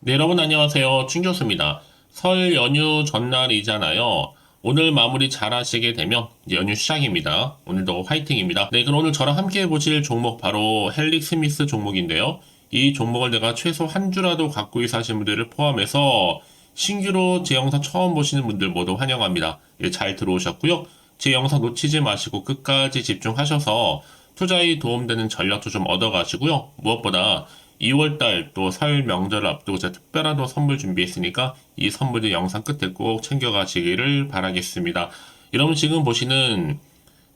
네, 여러분 안녕하세요. 충교수입니다. 설 연휴 전날이잖아요. 오늘 마무리 잘 하시게 되면 이제 연휴 시작입니다. 오늘도 화이팅입니다. 네, 그럼 오늘 저랑 함께 해보실 종목 바로 헬릭 스미스 종목인데요. 이 종목을 내가 최소 한 주라도 갖고 있어 하신 분들을 포함해서 신규로 제 영상 처음 보시는 분들 모두 환영합니다. 예, 잘 들어오셨고요. 제 영상 놓치지 마시고 끝까지 집중하셔서 투자에 도움되는 전략도 좀 얻어가시고요. 무엇보다 2월달 또 설 명절을 앞두고 제가 특별한 또 선물 준비했으니까 이 선물들 영상 끝에 꼭 챙겨가시기를 바라겠습니다. 여러분 지금 보시는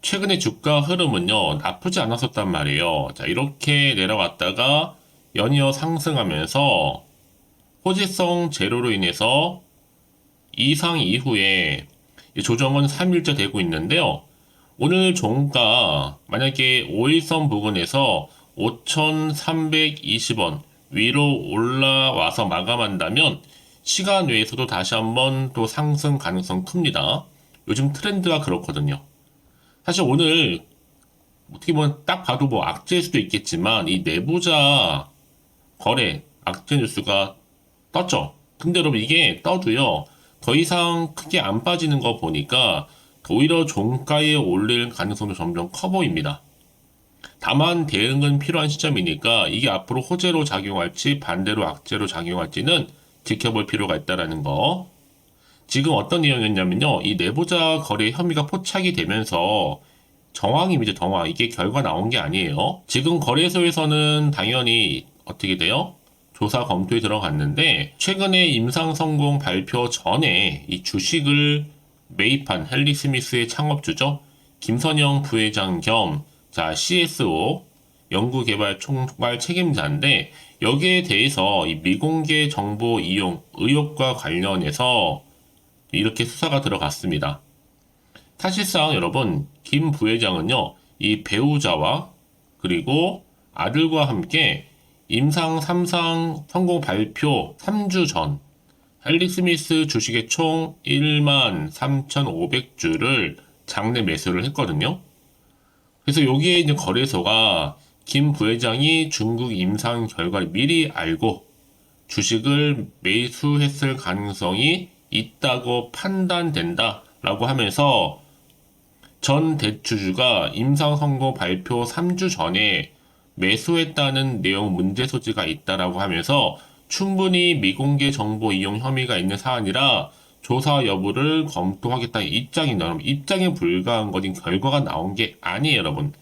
최근의 주가 흐름은요, 나쁘지 않았었단 말이에요. 자, 이렇게 내려왔다가 연이어 상승하면서 호재성 제로로 인해서 이상 이후에 조정은 3일째 되고 있는데요. 오늘 종가 만약에 5일선 부근에서 5,320원 위로 올라와서 마감한다면 시간 외에서도 다시 한번 또 상승 가능성 큽니다. 요즘 트렌드가 그렇거든요. 사실 오늘 어떻게 보면 딱 봐도 뭐 악재일 수도 있겠지만 이 내부자 거래 악재 뉴스가 떴죠. 근데 여러분 이게 떠도요. 더 이상 크게 안 빠지는 거 보니까 오히려 종가에 올릴 가능성도 점점 커 보입니다. 다만 대응은 필요한 시점이니까 이게 앞으로 호재로 작용할지 반대로 악재로 작용할지는 지켜볼 필요가 있다라는 거. 지금 어떤 내용이었냐면요. 이 내부자 거래 혐의가 포착이 되면서 정황입니다. 정황. 이게 결과 나온 게 아니에요. 지금 거래소에서는 당연히 어떻게 돼요? 조사 검토에 들어갔는데 최근에 임상 성공 발표 전에 이 주식을 매입한 헬릭 스미스의 창업주죠. 김선영 부회장 겸 CSO 연구개발 총괄 책임자인데 여기에 대해서 이 미공개 정보 이용 의혹과 관련해서 이렇게 수사가 들어갔습니다. 사실상 여러분 김 부회장은요 이 배우자와 그리고 아들과 함께 임상 3상 성공 발표 3주 전 헬릭 스미스 주식의 총 13,500주를 장내 매수를 했거든요. 그래서 여기에 이제 거래소가 김 부회장이 중국 임상 결과를 미리 알고 주식을 매수했을 가능성이 있다고 판단된다라고 하면서 전 대주주가 임상 선고 발표 3주 전에 매수했다는 내용 문제 소지가 있다라고 하면서 충분히 미공개 정보 이용 혐의가 있는 사안이라 조사 여부를 검토하겠다는 입장입니다. 여러분, 입장에 불과한 것인 결과가 나온 게 아니에요, 여러분.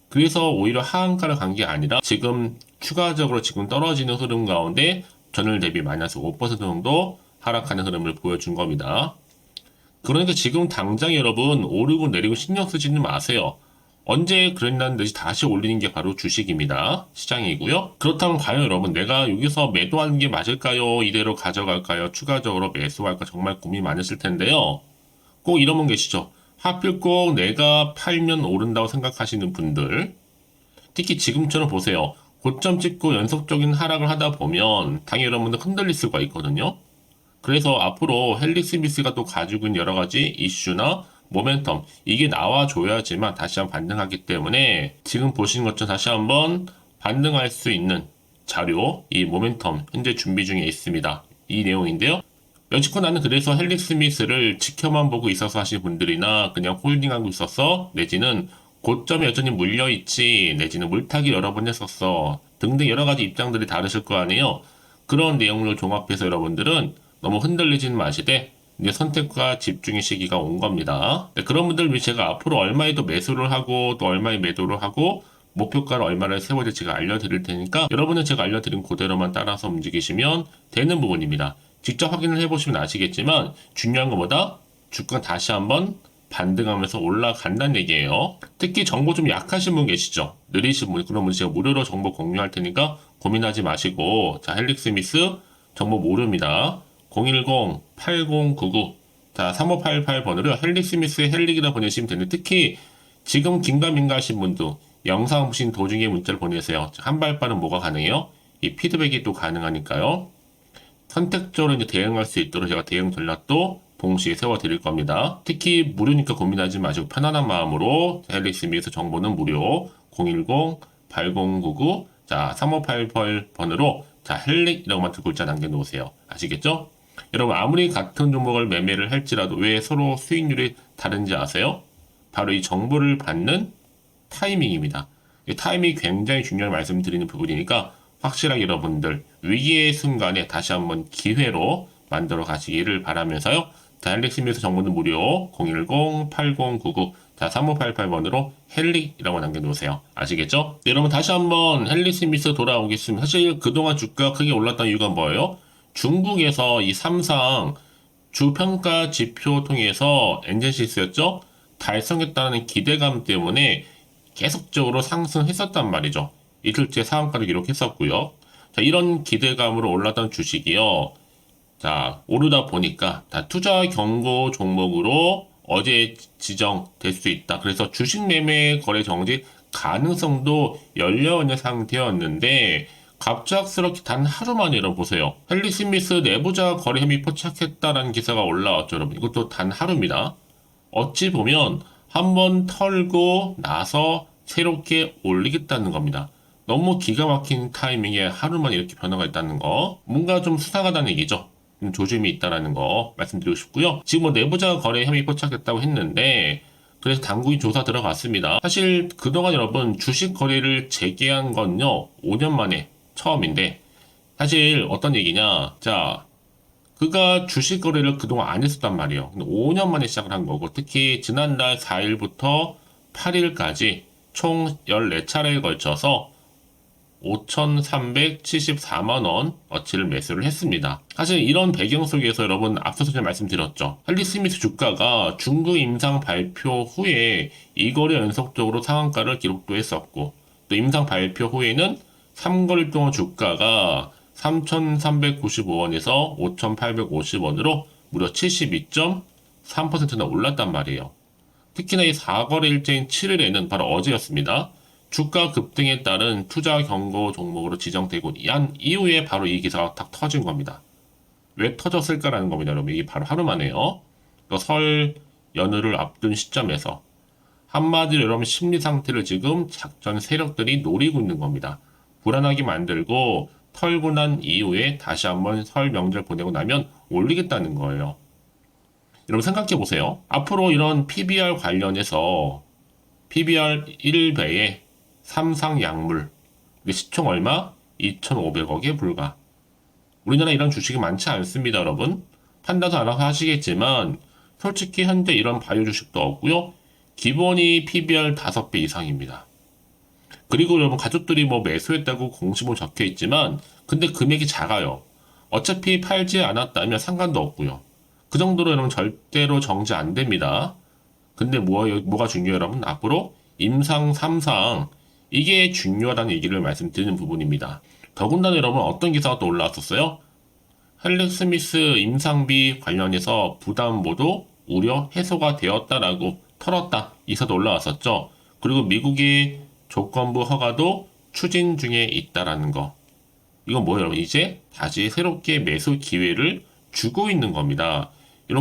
그래서 오히려 하한가를 간 게 아니라 지금 추가적으로 지금 떨어지는 흐름 가운데 전일 대비 마이너스 5% 정도 하락하는 흐름을 보여준 겁니다. 그러니까 지금 당장 여러분 오르고 내리고 신경 쓰지는 마세요. 언제 그랬다는 듯이 다시 올리는 게 바로 주식입니다. 시장이고요. 그렇다면 과연 여러분 내가 여기서 매도하는 게 맞을까요? 이대로 가져갈까요? 추가적으로 매수할까? 정말 고민 많으실 텐데요. 꼭 이런 분 계시죠? 하필 꼭 내가 팔면 오른다고 생각하시는 분들. 특히 지금처럼 보세요. 고점 찍고 연속적인 하락을 하다 보면 당연히 여러분들 흔들릴 수가 있거든요. 그래서 앞으로 헬릭 스미스가 또 가지고 있는 여러 가지 이슈나 모멘텀 이게 나와줘야지만 다시 한번 반등하기 때문에 지금 보시는 것처럼 다시 한번 반등할 수 있는 자료 이 모멘텀 현재 준비 중에 있습니다. 이 내용인데요. 여지껏 나는 그래서 헬릭 스미스를 지켜만 보고 있어서 하시는 분들이나 그냥 홀딩하고 있었어 내지는 고점에 여전히 물려있지 내지는 물타기 여러 번 했었어 등등 여러 가지 입장들이 다르실 거 아니에요. 그런 내용을 종합해서 여러분들은 너무 흔들리지는 마시되 이제 선택과 집중의 시기가 온 겁니다. 네, 그런 분들 위해 제가 앞으로 얼마에 더 매수를 하고 또 얼마에 매도를 하고 목표가를 얼마를 세워야 될지 제가 알려드릴 테니까 여러분은 제가 알려드린 그대로만 따라서 움직이시면 되는 부분입니다. 직접 확인을 해보시면 아시겠지만 중요한 것보다 주가 다시 한번 반등하면서 올라간다는 얘기예요. 특히 정보 좀 약하신 분 계시죠? 느리신 분, 그런 분 제가 무료로 정보 공유할 테니까 고민하지 마시고 자 헬릭 스미스 정보 모릅니다. 010-8099 자 3588번으로 헬릭 스미스의 헬릭이라 보내시면 되는데 특히 지금 긴가민가 하신 분도 영상 보신 도중에 문자를 보내세요. 한 발 빠른 뭐가 가능해요? 이 피드백이 또 가능하니까요. 선택적으로 이제 대응할 수 있도록 제가 대응 전략도 동시에 세워드릴 겁니다. 특히 무료니까 고민하지 마시고 편안한 마음으로 헬릭 스미스 정보는 무료 010-8099 자 3588번으로 자, 헬릭이라고만 두 글자 남겨놓으세요. 아시겠죠? 여러분, 아무리 같은 종목을 매매를 할지라도 왜 서로 수익률이 다른지 아세요? 바로 이 정보를 받는 타이밍입니다. 이 타이밍이 굉장히 중요한 말씀드리는 부분이니까 확실하게 여러분들 위기의 순간에 다시 한번 기회로 만들어 가시기를 바라면서요. 자, 헬릭스미스 정보는 무료 010-8099-3588번으로 헬릭이라고 남겨놓으세요. 아시겠죠? 네, 여러분 다시 한번 헬릭스미스 돌아오겠습니다. 사실 그동안 주가가 크게 올랐던 이유가 뭐예요? 중국에서 이 삼상 주평가 지표 통해서 엔젠시스였죠? 달성했다는 기대감 때문에 계속적으로 상승했었단 말이죠. 이틀째 상한가를 기록했었고요. 자, 이런 기대감으로 올랐던 주식이요. 자, 오르다 보니까 다 투자 경고 종목으로 어제 지정될 수 있다. 그래서 주식 매매 거래 정지 가능성도 열려있는 상태였는데 갑작스럽게 단 하루 만에 여러분 보세요. 헨리 스미스 내부자 거래 혐의 포착했다라는 기사가 올라왔죠, 여러분. 이것도 단 하루입니다. 어찌 보면 한번 털고 나서 새롭게 올리겠다는 겁니다. 너무 기가 막힌 타이밍에 하루만 이렇게 변화가 있다는 거. 뭔가 좀 수상하다는 얘기죠. 조짐이 있다는 거 말씀드리고 싶고요. 지금 뭐 내부자 거래 혐의 포착됐다고 했는데 그래서 당국이 조사 들어갔습니다. 사실 그동안 여러분 주식 거래를 재개한 건요 5년 만에 처음인데 사실 어떤 얘기냐, 자 그가 주식 거래를 그동안 안 했었단 말이에요. 근데 5년 만에 시작을 한 거고 특히 지난달 4일부터 8일까지 총 14차례에 걸쳐서 5,374만 원 어치를 매수를 했습니다. 사실 이런 배경 속에서 여러분 앞서서 제가 말씀드렸죠. 헨리 스미스 주가가 중국 임상 발표 후에 2거래 연속적으로 상한가를 기록도 했었고 또 임상 발표 후에는 3거래 동안 주가가 3,395원에서 5,850원으로 무려 72.3%나 올랐단 말이에요. 특히나 이 4거래 일제인 7일에는 바로 어제였습니다. 주가 급등에 따른 투자 경고 종목으로 지정되고 한 이후에 바로 이 기사가 딱 터진 겁니다. 왜 터졌을까라는 겁니다, 여러분. 이게 바로 하루 만에요. 설 연휴를 앞둔 시점에서 한마디로 여러분 심리 상태를 지금 작전 세력들이 노리고 있는 겁니다. 불안하게 만들고 털고 난 이후에 다시 한번 설 명절 보내고 나면 올리겠다는 거예요. 여러분 생각해 보세요. 앞으로 이런 PBR 관련해서 PBR 1배에 삼상약물 시총 얼마? 2,500억에 불과. 우리나라 이런 주식이 많지 않습니다, 여러분. 판단도 알아서 하시겠지만 솔직히 현재 이런 바이오 주식도 없고요. 기본이 PBR 5배 이상입니다. 그리고 여러분 가족들이 뭐 매수했다고 공시모 적혀 있지만 근데 금액이 작아요. 어차피 팔지 않았다면 상관도 없고요. 그 정도로 여러분 절대로 정지 안 됩니다. 근데 뭐가 중요해요, 여러분? 앞으로 임상 3상 이게 중요하다는 얘기를 말씀드리는 부분입니다. 더군다나 여러분 어떤 기사가 또 올라왔었어요? 헬릭 스미스 임상비 관련해서 부담보도 우려 해소가 되었다라고 털었다. 이사도 올라왔었죠. 그리고 미국의 조건부 허가도 추진 중에 있다라는 거. 이건 뭐예요, 여러분? 이제 다시 새롭게 매수 기회를 주고 있는 겁니다.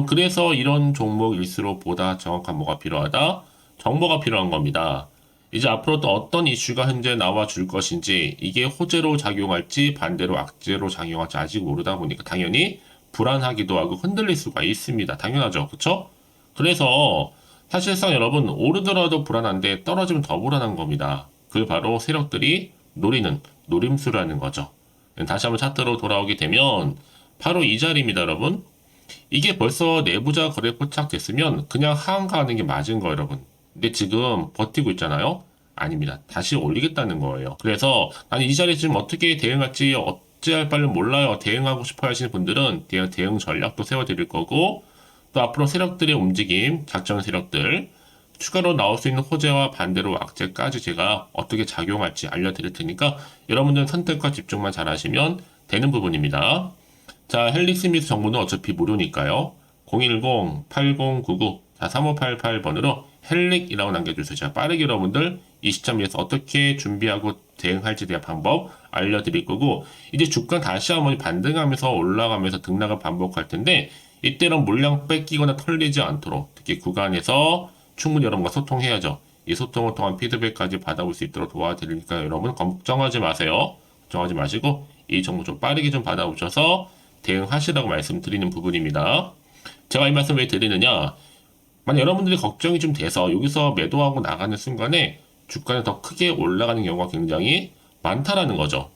그래서 이런 종목일수록 보다 정확한 뭐가 필요하다? 정보가 필요한 겁니다. 이제 앞으로 또 어떤 이슈가 현재 나와 줄 것인지 이게 호재로 작용할지 반대로 악재로 작용할지 아직 모르다 보니까 당연히 불안하기도 하고 흔들릴 수가 있습니다. 당연하죠. 그렇죠? 그래서 사실상 여러분 오르더라도 불안한데 떨어지면 더 불안한 겁니다. 그게 바로 세력들이 노리는 노림수라는 거죠. 다시 한번 차트로 돌아오게 되면 바로 이 자리입니다, 여러분. 이게 벌써 내부자 거래 포착됐으면 그냥 하한가하는 게 맞은 거예요, 여러분. 근데 지금 버티고 있잖아요? 아닙니다. 다시 올리겠다는 거예요. 그래서 나는 이 자리에 지금 어떻게 대응할지 어찌할 바를 몰라요. 대응하고 싶어 하시는 분들은 대응 전략도 세워드릴 거고 또 앞으로 세력들의 움직임, 작전 세력들 추가로 나올 수 있는 호재와 반대로 악재까지 제가 어떻게 작용할지 알려드릴 테니까 여러분들은 선택과 집중만 잘 하시면 되는 부분입니다. 자, 헨리 스미스 정보는 어차피 무료니까요. 010-8099-3588번으로 헬릭이라고 남겨주세요. 제가 빠르게 여러분들 이 시점에서 어떻게 준비하고 대응할지에 대한 방법 알려드릴 거고 이제 주가 다시 한번 반등하면서 올라가면서 등락을 반복할 텐데 이때는 물량 뺏기거나 털리지 않도록 특히 구간에서 충분히 여러분과 소통해야죠. 이 소통을 통한 피드백까지 받아볼 수 있도록 도와드리니까 여러분 걱정하지 마세요. 걱정하지 마시고 이 정보 좀 빠르게 좀 받아보셔서 대응하시라고 말씀드리는 부분입니다. 제가 이 말씀 왜 드리느냐? 만약 여러분들이 걱정이 좀 돼서 여기서 매도하고 나가는 순간에 주가는 더 크게 올라가는 경우가 굉장히 많다라는 거죠.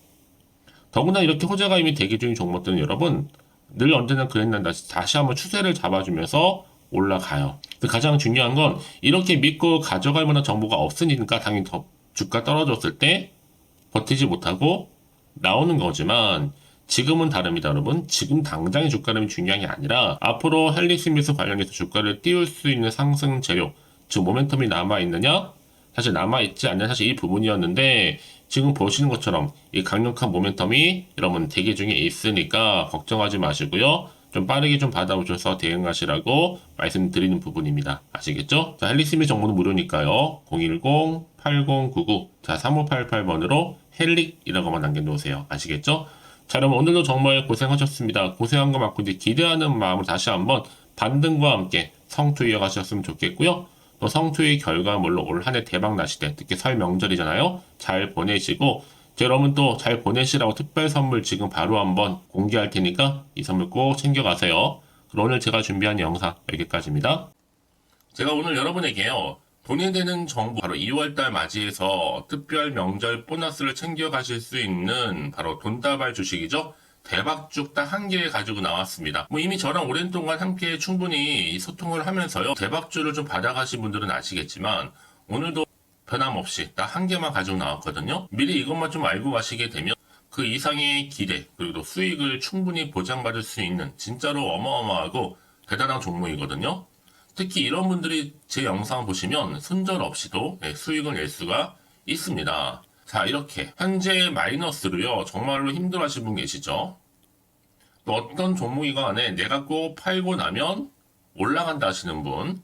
더구나 이렇게 호재가 이미 대기 중인 종목들은 여러분 늘 언제나 그랬나 다시 한번 추세를 잡아주면서 올라가요. 가장 중요한 건 이렇게 믿고 가져갈 만한 정보가 없으니까 당연히 더 주가 떨어졌을 때 버티지 못하고 나오는 거지만 지금은 다릅니다, 여러분. 지금 당장의 주가름이 중요한 게 아니라 앞으로 헬릭스미스 관련해서 주가를 띄울 수 있는 상승 재료, 즉 모멘텀이 남아있느냐? 사실 남아있지 않는 사실 이 부분이었는데 지금 보시는 것처럼 이 강력한 모멘텀이 여러분 대기 중에 있으니까 걱정하지 마시고요. 좀 빠르게 좀 받아오셔서 대응하시라고 말씀드리는 부분입니다. 아시겠죠? 자, 헬릭스미스 정보는 무료니까요. 010-8099 자, 3588번으로 헬릭이라고만 남겨놓으세요. 아시겠죠? 자, 여러분 오늘도 정말 고생하셨습니다. 고생한 거 맞고 이제 기대하는 마음으로 다시 한번 반등과 함께 성투 이어가셨으면 좋겠고요. 또 성투의 결과물로 올 한 해 대박 나시되 특히 설 명절이잖아요. 잘 보내시고 여러분 또 잘 보내시라고 특별 선물 지금 바로 한번 공개할 테니까 이 선물 꼭 챙겨가세요. 그럼 오늘 제가 준비한 영상 여기까지입니다. 제가 오늘 여러분에게요. 돈이 되는 정보 바로 2월달 맞이해서 특별 명절 보너스를 챙겨가실 수 있는 바로 돈다발 주식이죠. 대박죽 딱 한 개 가지고 나왔습니다. 뭐 이미 저랑 오랜 동안 함께 충분히 소통을 하면서요. 대박주를 좀 받아가신 분들은 아시겠지만 오늘도 변함없이 딱 한 개만 가지고 나왔거든요. 미리 이것만 좀 알고 가시게 되면 그 이상의 기대 그리고 또 수익을 충분히 보장받을 수 있는 진짜로 어마어마하고 대단한 종목이거든요. 특히 이런 분들이 제 영상 보시면 손절 없이도 수익을 낼 수가 있습니다. 자, 이렇게 현재 마이너스로요. 정말로 힘들어하시는 분 계시죠? 또 어떤 종목이간에 내가 꼭 팔고 나면 올라간다 하시는 분,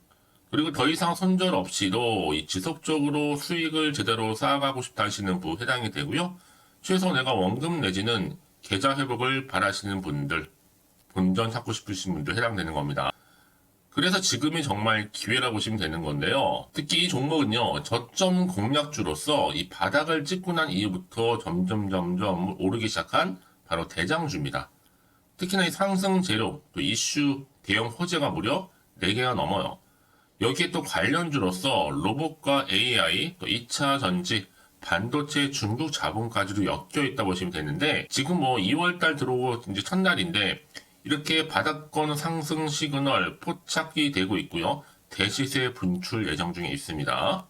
그리고 더 이상 손절 없이도 지속적으로 수익을 제대로 쌓아가고 싶다 하시는 분 해당이 되고요. 최소 내가 원금 내지는 계좌 회복을 바라시는 분들, 본전 찾고 싶으신 분들 해당되는 겁니다. 그래서 지금이 정말 기회라고 보시면 되는 건데요. 특히 이 종목은요, 저점 공략주로서 이 바닥을 찍고 난 이후부터 점점 오르기 시작한 바로 대장주입니다. 특히나 이 상승 재료, 또 이슈, 대형 호재가 무려 4개가 넘어요. 여기에 또 관련주로서 로봇과 AI, 또 2차 전지, 반도체 중국 자본까지도 엮여 있다 보시면 되는데, 지금 뭐 2월달 들어오고 이제 첫날인데, 이렇게 바닥권 상승 시그널 포착이 되고 있고요. 대시세 분출 예정 중에 있습니다.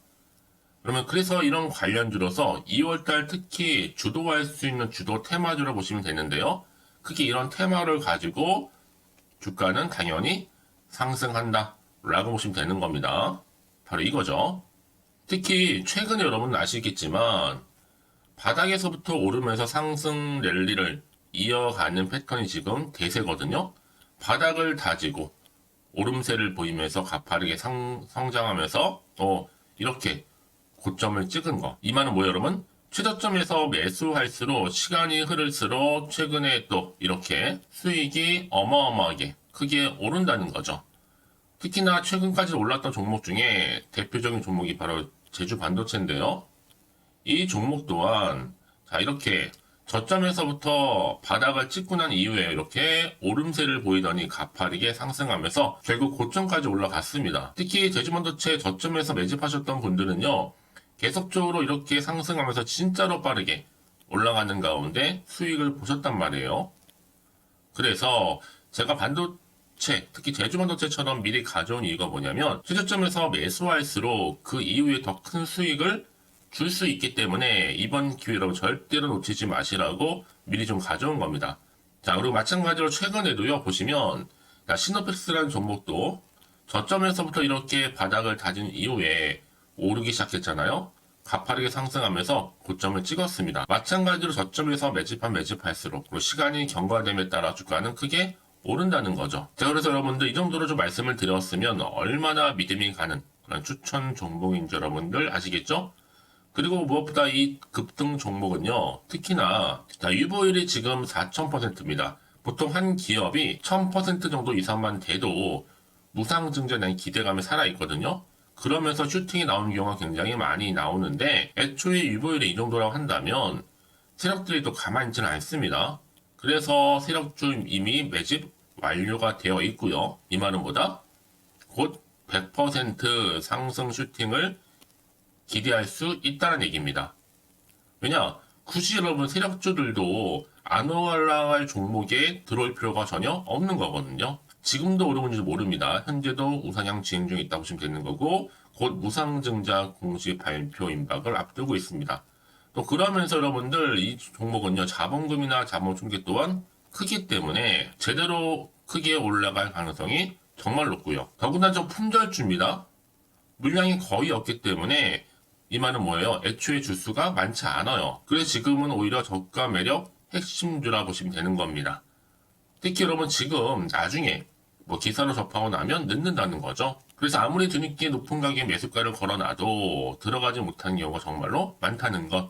그러면 그래서 이런 관련주로서 2월달 특히 주도할 수 있는 주도 테마주로 보시면 되는데요. 크게 이런 테마를 가지고 주가는 당연히 상승한다 라고 보시면 되는 겁니다. 바로 이거죠. 특히 최근에 여러분은 아시겠지만 바닥에서부터 오르면서 상승 랠리를 이어가는 패턴이 지금 대세거든요. 바닥을 다지고 오름세를 보이면서 가파르게 성장하면서 이렇게 고점을 찍은 거. 이 말은 뭐예요, 여러분? 최저점에서 매수할수록 시간이 흐를수록 최근에 또 이렇게 수익이 어마어마하게 크게 오른다는 거죠. 특히나 최근까지 올랐던 종목 중에 대표적인 종목이 바로 제주 반도체인데요. 이 종목 또한 자 이렇게 저점에서부터 바닥을 찍고 난 이후에 이렇게 오름세를 보이더니 가파르게 상승하면서 결국 고점까지 올라갔습니다. 특히 제주반도체 저점에서 매집하셨던 분들은요. 계속적으로 이렇게 상승하면서 진짜로 빠르게 올라가는 가운데 수익을 보셨단 말이에요. 그래서 제가 반도체, 특히 제주반도체처럼 미리 가져온 이유가 뭐냐면 최저점에서 매수할수록 그 이후에 더 큰 수익을 줄 수 있기 때문에 이번 기회로 절대로 놓치지 마시라고 미리 좀 가져온 겁니다. 자, 그리고 마찬가지로 최근에도요, 보시면, 시노펙스라는 종목도 저점에서부터 이렇게 바닥을 다진 이후에 오르기 시작했잖아요. 가파르게 상승하면서 고점을 찍었습니다. 마찬가지로 저점에서 매집할수록 그리고 시간이 경과됨에 따라 주가는 크게 오른다는 거죠. 자, 그래서 여러분들 이 정도로 좀 말씀을 드렸으면 얼마나 믿음이 가는 그런 추천 종목인지 여러분들 아시겠죠? 그리고 무엇보다 이 급등 종목은요, 특히나, 유보율이 지금 4000%입니다. 보통 한 기업이 1000% 정도 이상만 돼도 무상증자에 대한 기대감이 살아있거든요. 그러면서 슈팅이 나오는 경우가 굉장히 많이 나오는데, 애초에 유보율이 이 정도라고 한다면, 세력들이 또 가만히 있지는 않습니다. 그래서 세력주 이미 매집 완료가 되어 있고요. 이 말은 뭐다? 곧 100% 상승 슈팅을 기대할 수 있다는 얘기입니다. 왜냐? 굳이 여러분 세력주들도 안 올라갈 종목에 들어올 필요가 전혀 없는 거거든요. 지금도 오르는지 모릅니다. 현재도 우상향 진행 중에 있다고 보시면 되는 거고 곧 무상증자 공시 발표 임박을 앞두고 있습니다. 또 그러면서 여러분들 이 종목은요 자본금이나 자본 충격 또한 크기 때문에 제대로 크게 올라갈 가능성이 정말 높고요. 더군다나 좀 품절주입니다. 물량이 거의 없기 때문에 이 말은 뭐예요? 애초에 주수가 많지 않아요. 그래서 지금은 오히려 저가 매력 핵심주라 보시면 되는 겁니다. 특히 여러분 지금 나중에 뭐 기사로 접하고 나면 늦는다는 거죠. 그래서 아무리 뒤늦게 높은 가격에 매수가를 걸어놔도 들어가지 못하는 경우가 정말로 많다는 것.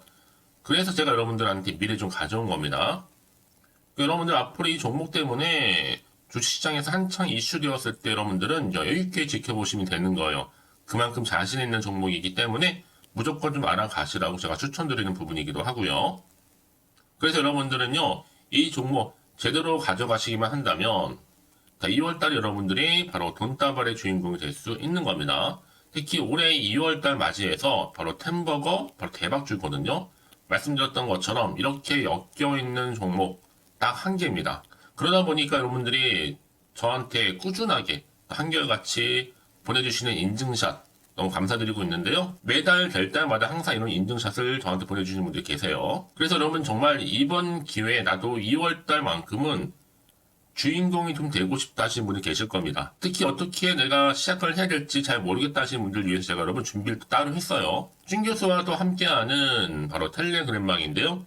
그래서 제가 여러분들한테 미리 좀 가져온 겁니다. 여러분들 앞으로 이 종목 때문에 주식시장에서 한창 이슈되었을 때 여러분들은 여유있게 지켜보시면 되는 거예요. 그만큼 자신 있는 종목이기 때문에 무조건 좀 알아가시라고 제가 추천드리는 부분이기도 하고요. 그래서 여러분들은요, 이 종목 제대로 가져가시기만 한다면 2월달에 여러분들이 바로 돈다발의 주인공이 될 수 있는 겁니다. 특히 올해 2월달 맞이해서 바로 템버거 바로 대박주거든요. 말씀드렸던 것처럼 이렇게 엮여있는 종목 딱 한 개입니다. 그러다 보니까 여러분들이 저한테 꾸준하게 한결같이 보내주시는 인증샷 너무 감사드리고 있는데요. 매달 될 때마다 항상 이런 인증샷을 저한테 보내주시는 분들이 계세요. 그래서 여러분 정말 이번 기회에 나도 2월달만큼은 주인공이 좀 되고 싶다 하시는 분이 계실 겁니다. 특히 어떻게 내가 시작을 해야 될지 잘 모르겠다 하시는 분들 위해서 제가 여러분 준비를 따로 했어요. 준 교수와도 함께하는 바로 텔레그램방인데요.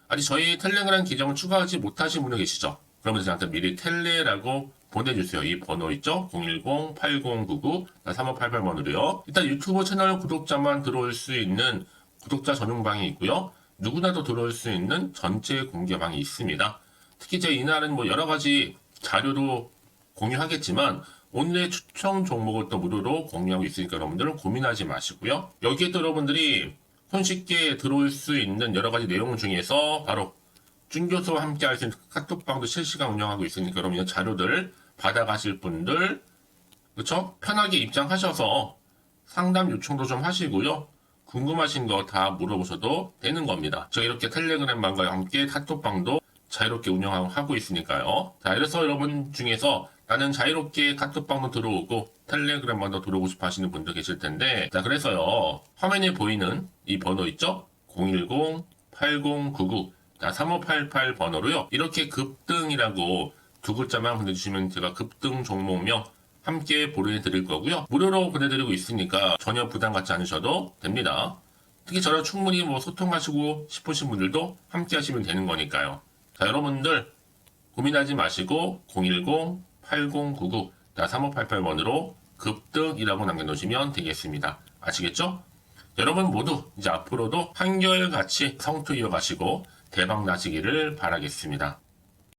아직 저희 텔레그램 계정을 추가하지 못하신 분이 계시죠? 그러면 저한테 미리 텔레라고 보내주세요. 이 번호 있죠? 010-8099-3588번으로요. 일단 유튜브 채널 구독자만 들어올 수 있는 구독자 전용방이 있고요. 누구나도 들어올 수 있는 전체 공개방이 있습니다. 특히 제 이날은 뭐 여러 가지 자료도 공유하겠지만 오늘의 추천 종목을 또 무료로 공유하고 있으니까 여러분들은 고민하지 마시고요. 여기에 또 여러분들이 손쉽게 들어올 수 있는 여러 가지 내용 중에서 바로 준교수와 함께 할 수 있는 카톡방도 실시간 운영하고 있으니까 여러분 이 자료들 받아가실 분들 그쵸? 편하게 입장하셔서 상담 요청도 좀 하시고요. 궁금하신 거 다 물어보셔도 되는 겁니다. 제가 이렇게 텔레그램방과 함께 카톡방도 자유롭게 운영하고 있으니까요. 자, 그래서 여러분 중에서 나는 자유롭게 카톡방도 들어오고 텔레그램방도 들어오고 싶어 하시는 분들 계실 텐데, 자, 그래서요. 화면에 보이는 이 번호 있죠? 010-8099-3588 번호로요. 이렇게 급등이라고 두 글자만 보내주시면 제가 급등 종목명 함께 보내드릴 거고요. 무료로 보내드리고 있으니까 전혀 부담 갖지 않으셔도 됩니다. 특히 저랑 충분히 뭐 소통하시고 싶으신 분들도 함께 하시면 되는 거니까요. 자, 여러분들 고민하지 마시고 010-8099-3588번으로 급등이라고 남겨놓으시면 되겠습니다. 아시겠죠? 여러분 모두 이제 앞으로도 한결같이 성투 이어가시고 대박 나시기를 바라겠습니다.